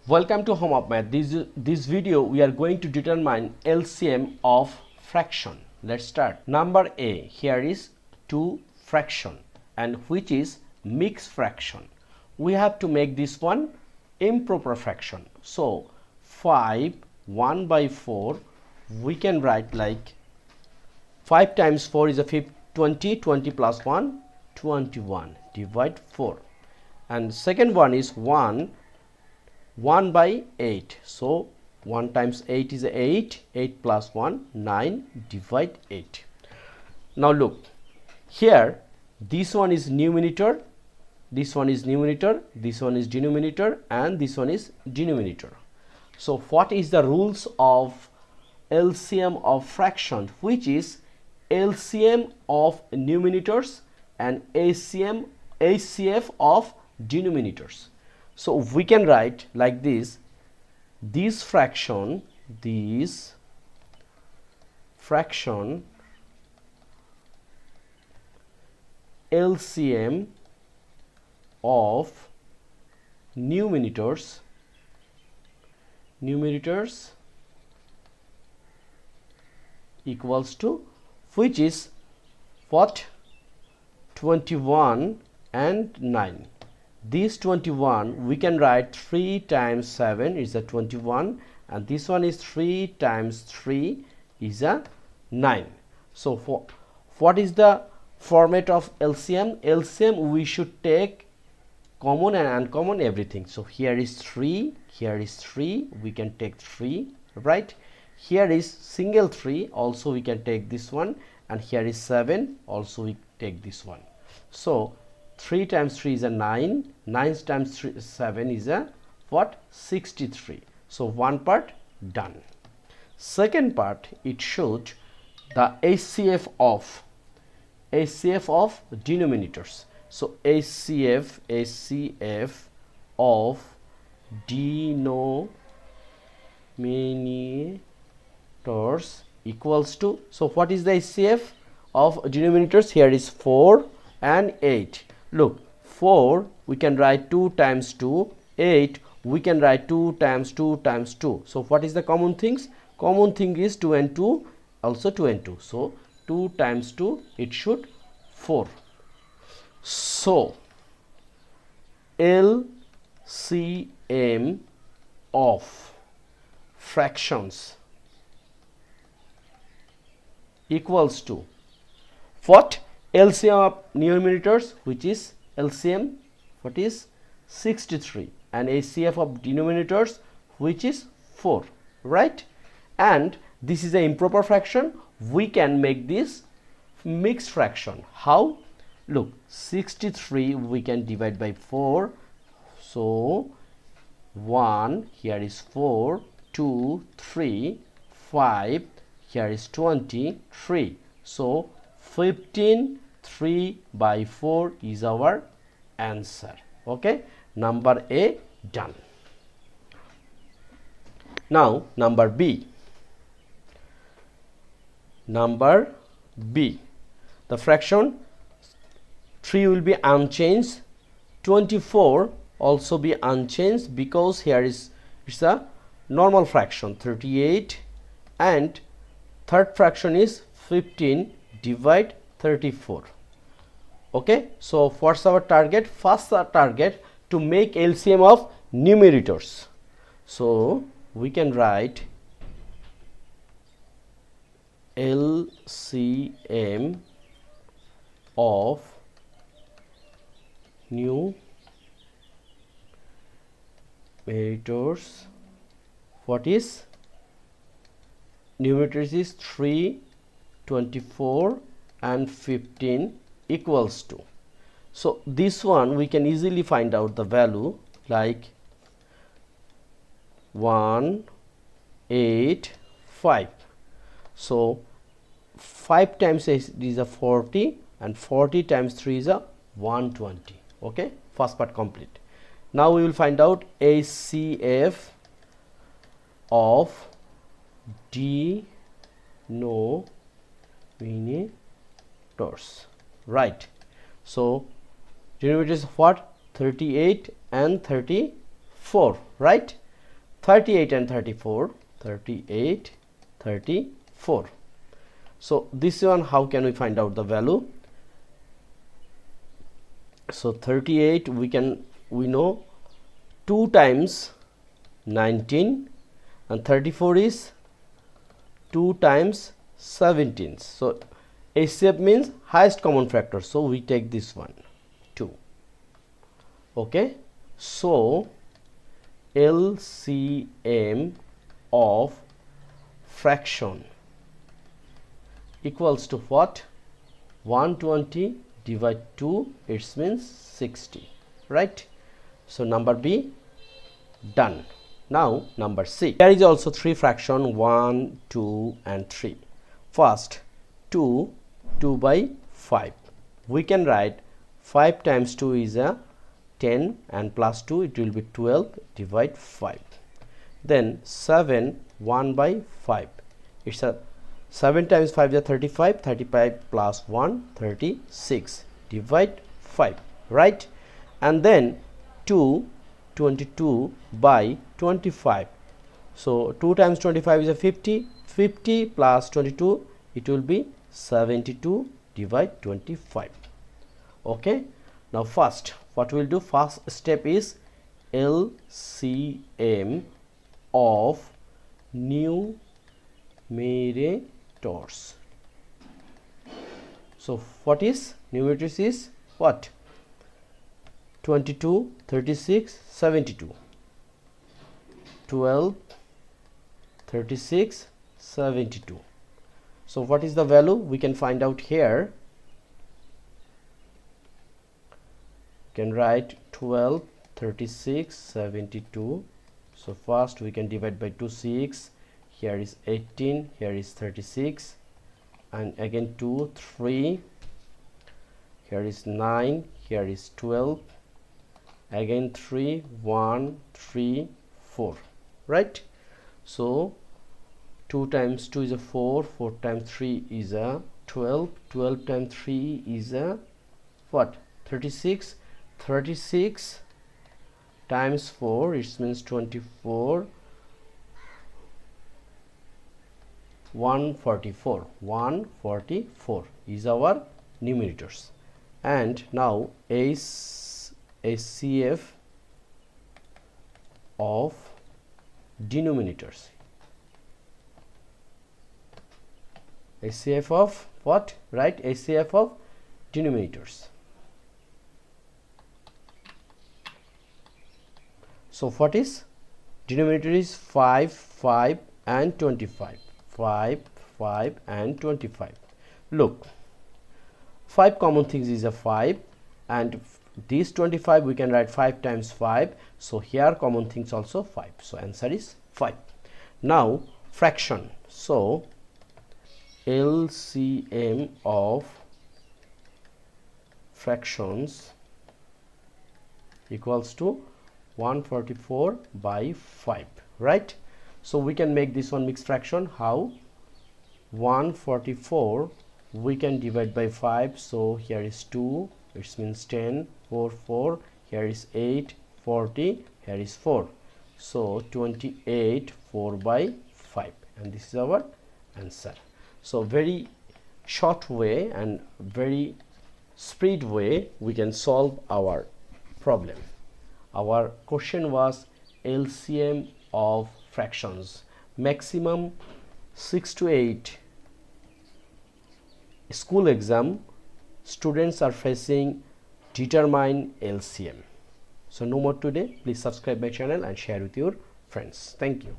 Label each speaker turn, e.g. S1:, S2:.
S1: Welcome to Home of Math. This video we are going to determine LCM of fraction. Let's start. Number A, here is 2 fraction and which is mixed fraction. We have to make this one improper fraction. So 5 1 by 4 we can write like 5 times 4 is a 20, 20 plus 1 21 divide 4, and second one is 1 by 8. So 1 times 8 is 8, 8 plus 1 9 divide 8. Now look here, this one is numerator, this one is numerator, this one is denominator, and this one is denominator. So what is the rules of LCM of fraction, which is LCM of numerators and HCF of denominators. So we can write like this fraction LCM of numerators equals to, which is what, 21 and 9. This 21 we can write 3 times 7 is a 21, and this one is 3 times 3 is a 9. So for what is the format of LCM? LCM we should take common and uncommon everything. So here is 3, here is 3, we can take 3, right? Here is single 3, also we can take this one, and here is 7, also we take this one. So 3 times 3 is a 9, 9 times 7 is a what, 63. So one part done. Second part, it should the HCF of denominators. So HCF of denominators equals to, so what is the HCF of denominators? Here is 4 and 8. Look, 4 we can write 2 times 2, 8 we can write 2 times 2 times 2. So what is the common things? Common thing is 2 and 2, also 2 and 2. So 2 times 2, it should 4. So LCM of fractions equals to what? LCM of numerators, which is LCM, what is 63, and HCF of denominators, which is 4, right? And this is an improper fraction. We can make this mixed fraction. How? Look, 63 we can divide by 4. So 1, here is 4, 2, 3, 5, here is 23. So 15, 3 by 4 is our answer. Okay, number A done. Now number B. The fraction 3 will be unchanged, 24 also be unchanged, because here is it's a normal fraction 38, and third fraction is 15 divide 34. Okay, so what's our target? First our target to make LCM of numerators. So we can write LCM of numerators. What is numerators? Is 3, 24 and 15 equals to. So this one we can easily find out the value, like 1, 8, 5. So 5 times 8 is a 40, and 40 times 3 is a 120. Okay, first part complete. Now we will find out HCF of denominators, right? So denominators what? 38 and 34, right? 38 and 34, 38, 34. So this one, how can we find out the value? So 38 we know 2 times 19, and 34 is 2 times 17. So HCF means highest common factor, so we take this one 2. Okay, so LCM of fraction equals to what? 120 divide 2, it means 60, right? So number B done. Now number C. There is also 3 fraction, 1, 2 and 3. First 2 by 5. We can write 5 times 2 is a 10 and plus 2 it will be 12, divide 5. Then 7 1 by 5. It's a 7 times 5 is 35, 35 plus 1 36, divide 5, right? And then 2 22 by 25. So 2 times 25 is a 50, 50 plus 22 it will be 72, divide 25. Okay, now first what we'll do, first step is LCM of numerators. So what is numerators is what? 22, 36, 72, 12, 36, 72. So what is the value? We can find out here. You can write 12, 36, 72. So first we can divide by 2, 6. Here is 18, here is 36, and again 2, 3. Here is 9, here is 12. Again 3, 1, 3, 4, right? So 2 times 2 is a 4, 4 times 3 is a 12, 12 times 3 is a what? 36, 36 times 4 it means 24, 144, 144 is our numerators. And now HCF of denominators. HCF of what? Right, HCF of denominators. So what is denominator is 5, 5 and 25. 5, 5 and 25. Look, 5 common things is a 5, and this 25 we can write 5 times 5. So here common things also 5. So answer is 5. Now fraction. So LCM of fractions equals to 144 by 5, right? So we can make this one mixed fraction. How? 144 we can divide by 5. So here is 2, it means 10, 4, 4. Here is 8, 40. Here is 4. So 28, 4 by 5, and this is our answer. So very short way and very speed way we can solve our problem. Our question was LCM of fractions. Maximum 6 to 8 school exam students are facing determine LCM. So no more today. Please subscribe my channel and share with your friends. Thank you.